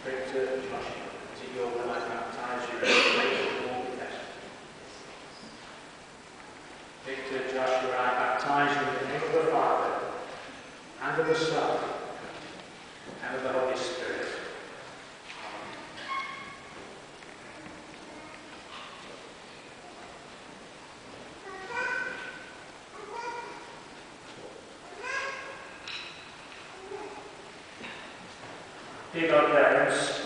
Victor Joshua, to your will I baptize you in the name of all the testament. Victor Joshua, I baptize you in the name of the Father, and of the Son, and of the Holy Spirit. Dear God, parents,